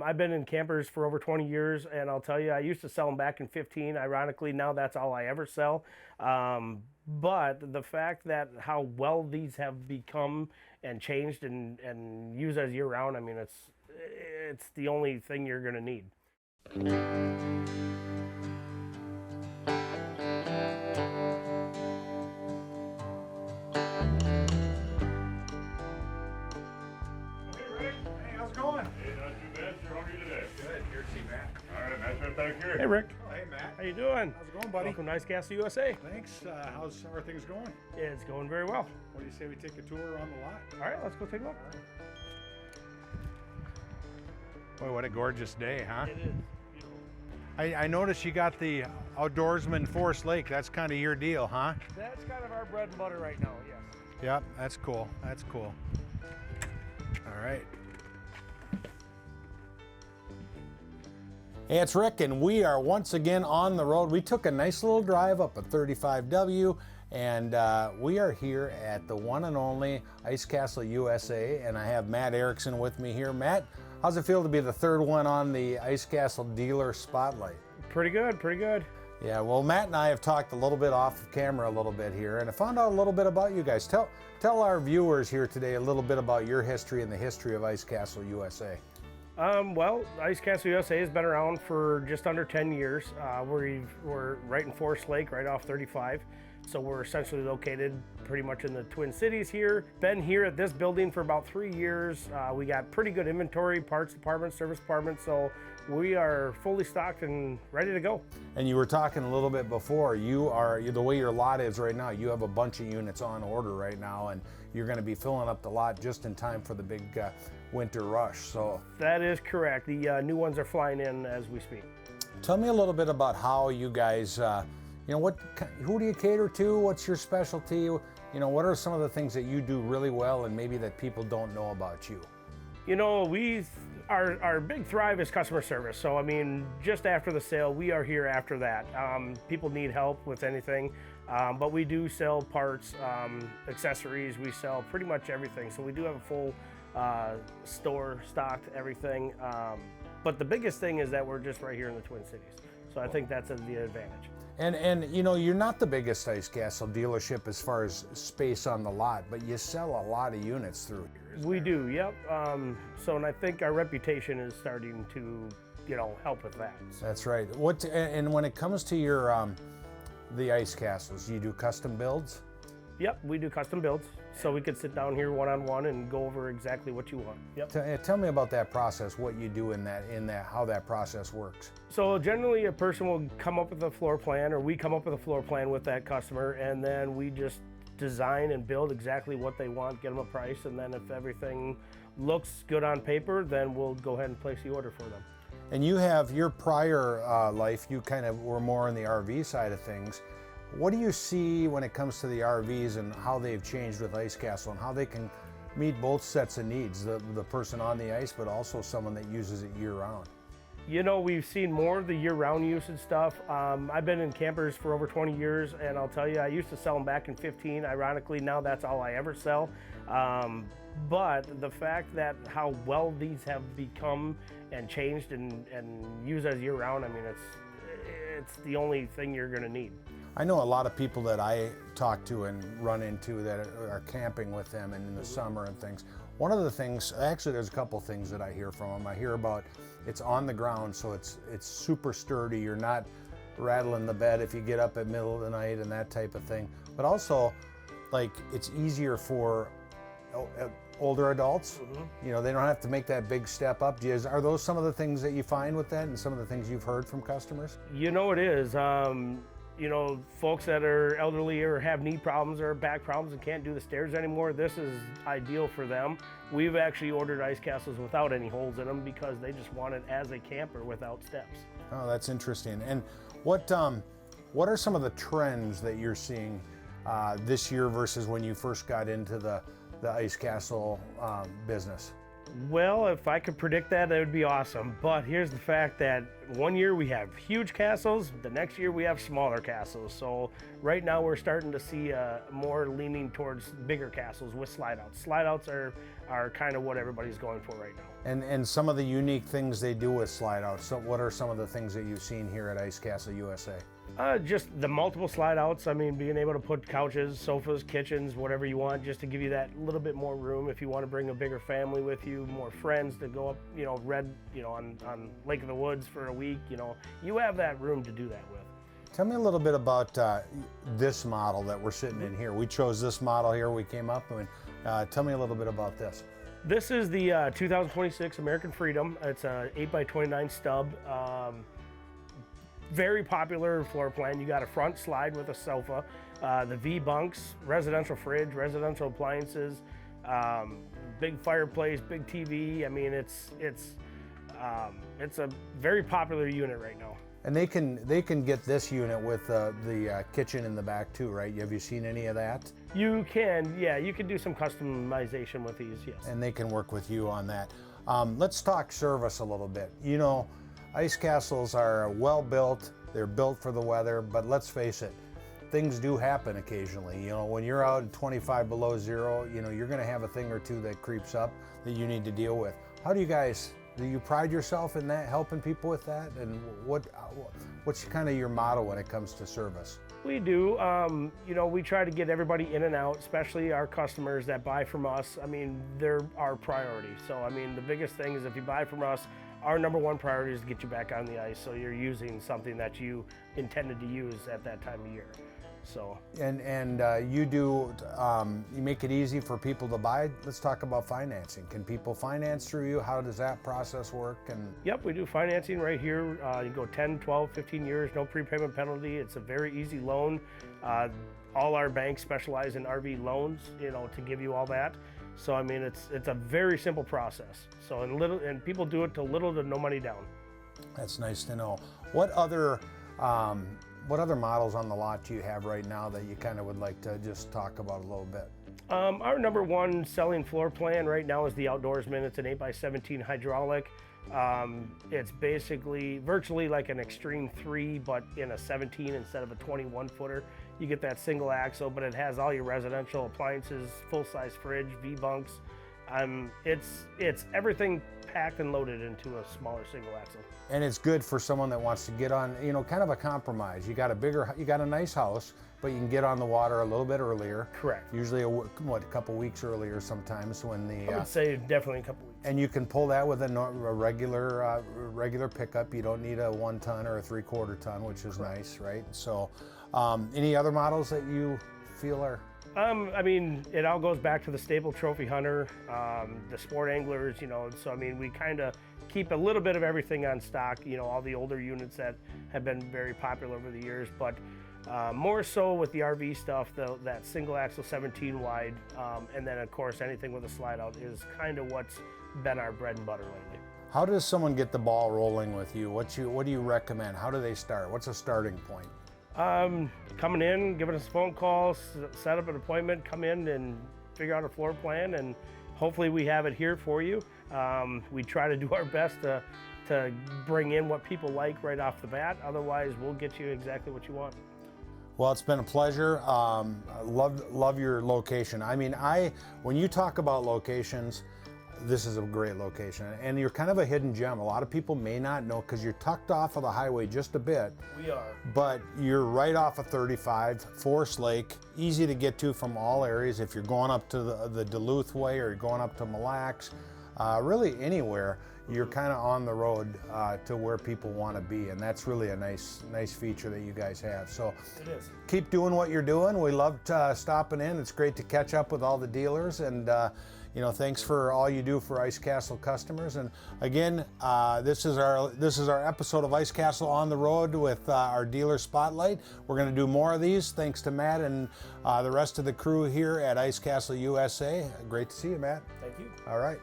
I've been in campers for over 20 years, and I'll tell you, I used to sell them back in 15. Ironically, now that's all I ever sell. But the fact that how well these have become and changed and used as year-round, I mean, it's the only thing you're going to need. Hey Rick. Oh, hey Matt. How you doing? How's it going, buddy? Welcome to Ice Castle USA. Thanks. How are things going? It's going very well. What do you say we take a tour around the lot? All right, let's go take a look. Boy, what a gorgeous day, huh? It is beautiful. I noticed you got the Outdoorsman Forest Lake. That's kind of your deal, huh? That's kind of our bread and butter right now, yes. Yep, that's cool. That's cool. All right. Hey, it's Rick, and we are once again on the road. We took a nice little drive up at 35W, and we are here at the one and only Ice Castle USA, and I have Matt Erickson with me here. Matt, how's it feel to be the third one on the Ice Castle Dealer Spotlight? Pretty good, pretty good. Yeah, well, Matt and I have talked a little bit off camera a little bit here, and I found out a little bit about you guys. Tell our viewers here today a little bit about your history and the history of Ice Castle USA. Well, Ice Castle USA has been around for just under 10 years. We're right in Forest Lake, right off 35. So we're essentially located pretty much in the Twin Cities here. Been here at this building for about 3 years. We got pretty good inventory, parts department, service department, so we are fully stocked and ready to go. And you were talking a little bit before, the way your lot is right now, you have a bunch of units on order right now, and you're gonna be filling up the lot just in time for the big winter rush, so. That is correct. The new ones are flying in as we speak. Tell me a little bit about how you guys, who do you cater to? What's your specialty? You know, what are some of the things that you do really well and maybe that people don't know about you? You know, our big thrive is customer service. So, I mean, just after the sale, we are here after that. People need help with anything, but we do sell parts, accessories. We sell pretty much everything. So we do have a full store stocked, everything. But the biggest thing is that we're just right here in the Twin Cities. So I think that's the advantage. And you know, you're not the biggest Ice Castle dealership as far as space on the lot, but you sell a lot of units through here. We do, yep. And I think our reputation is starting to, help with that. So. That's right. And when it comes to your the Ice Castles, you do custom builds? Yep, we do custom builds, so we could sit down here one-on-one and go over exactly what you want. Yep. Tell me about that process, what you do in that, how that process works. So generally a person will come up with a floor plan, or we come up with a floor plan with that customer, and then we just design and build exactly what they want, get them a price, and then if everything looks good on paper, then we'll go ahead and place the order for them. And you have your prior life, you kind of were more on the RV side of things. What do you see when it comes to the RVs and how they've changed with Ice Castle and how they can meet both sets of needs, the person on the ice, but also someone that uses it year-round? You know, we've seen more of the year-round usage stuff. I've been in campers for over 20 years, and I'll tell you, I used to sell them back in 15. Ironically, now that's all I ever sell. But the fact that how well these have become and changed and used as year-round, I mean, it's the only thing you're going to need. I know a lot of people that I talk to and run into that are camping with them and in the summer and things. One of the things, actually there's a couple things that I hear from them. I hear about it's on the ground, so it's super sturdy. You're not rattling the bed if you get up at middle of the night and that type of thing. But also, like, it's easier for older adults. Mm-hmm. You know, they don't have to make that big step up. Are those some of the things that you find with that and some of the things you've heard from customers? You know it is. Folks that are elderly or have knee problems or back problems and can't do the stairs anymore, this is ideal for them. We've actually ordered Ice Castles without any holes in them because they just want it as a camper without steps. Oh, that's interesting. And what are some of the trends that you're seeing this year versus when you first got into the Ice Castle business? Well, if I could predict that, that would be awesome. But here's the fact that one year we have huge castles, the next year we have smaller castles. So right now we're starting to see more leaning towards bigger castles with slide outs. Slide outs are kind of what everybody's going for right now. And some of the unique things they do with slide outs. So what are some of the things that you've seen here at Ice Castle USA? Just the multiple slide outs. I mean, being able to put couches, sofas, kitchens, whatever you want, just to give you that little bit more room. If you want to bring a bigger family with you, more friends to go up, on Lake of the Woods for a week, you have that room to do that with. Tell me a little bit about this model that we're sitting in here. We chose this model here. We came up and tell me a little bit about this. This is the 2026 American Freedom. It's a 8x29 stub. Very popular floor plan. You got a front slide with a sofa, the V bunks, residential fridge, residential appliances, big fireplace, big TV. I mean, it's a very popular unit right now. And they can get this unit with the kitchen in the back too, right? Have you seen any of that? You can, yeah. You can do some customization with these, yes. And they can work with you on that. Let's talk service a little bit. Ice castles are well built, they're built for the weather, but let's face it, things do happen occasionally. When you're out at 25 below zero, you're gonna have a thing or two that creeps up that you need to deal with. How do you pride yourself in that, helping people with that? And what's kind of your motto when it comes to service? We do. We try to get everybody in and out, especially our customers that buy from us. I mean, they're our priority. So, I mean, the biggest thing is if you buy from us, our number one priority is to get you back on the ice so you're using something that you intended to use at that time of year. So. And you make it easy for people to buy. Let's talk about financing. Can people finance through you? How does that process work? Yep, we do financing right here. You go 10, 12, 15 years, no prepayment penalty. It's a very easy loan. All our banks specialize in RV loans, to give you all that. So I mean, it's a very simple process. So and people do it to little to no money down. That's nice to know. What other models on the lot do you have right now that you kind of would like to just talk about a little bit? Our number one selling floor plan right now is the Outdoorsman. It's an 8x17 hydraulic. It's basically virtually like an Extreme 3, but in a 17 instead of a 21 footer. You get that single axle, but it has all your residential appliances, full-size fridge, V-bunks. It's everything packed and loaded into a smaller single axle. And it's good for someone that wants to get on, kind of a compromise. You got a nice house, but you can get on the water a little bit earlier. Correct. Usually a couple weeks earlier sometimes when I would say definitely a couple weeks. And you can pull that with a regular pickup. You don't need a 1 ton or a 3/4 ton, which is nice, right? So, any other models that you feel are? I mean, it all goes back to the staple trophy hunter, the sport anglers, so I mean, we kind of keep a little bit of everything on stock, all the older units that have been very popular over the years, but more so with the RV stuff, that single axle 17 wide, and then of course anything with a slide out is kind of what's been our bread and butter lately. How does someone get the ball rolling with you? What do you recommend? How do they start? What's a starting point? Coming in, giving us a phone call, set up an appointment, come in and figure out a floor plan, and hopefully we have it here for you. We try to do our best to bring in what people like right off the bat. Otherwise, we'll get you exactly what you want. Well, it's been a pleasure. Love your location. I mean, when you talk about locations, this is a great location, and you're kind of a hidden gem. A lot of people may not know because you're tucked off of the highway just a bit. We are. But you're right off of 35, Forest Lake, easy to get to from all areas. If you're going up to the Duluth way or you're going up to Mille Lacs, really anywhere, you're kind of on the road to where people want to be, and that's really a nice feature that you guys have. So it is. Keep doing what you're doing. We loved stopping in. It's great to catch up with all the dealers, and thanks for all you do for Ice Castle customers. And again, this is our episode of Ice Castle on the road with our dealer spotlight. We're going to do more of these. Thanks to Matt and the rest of the crew here at Ice Castle USA. Great to see you, Matt. Thank you. All right.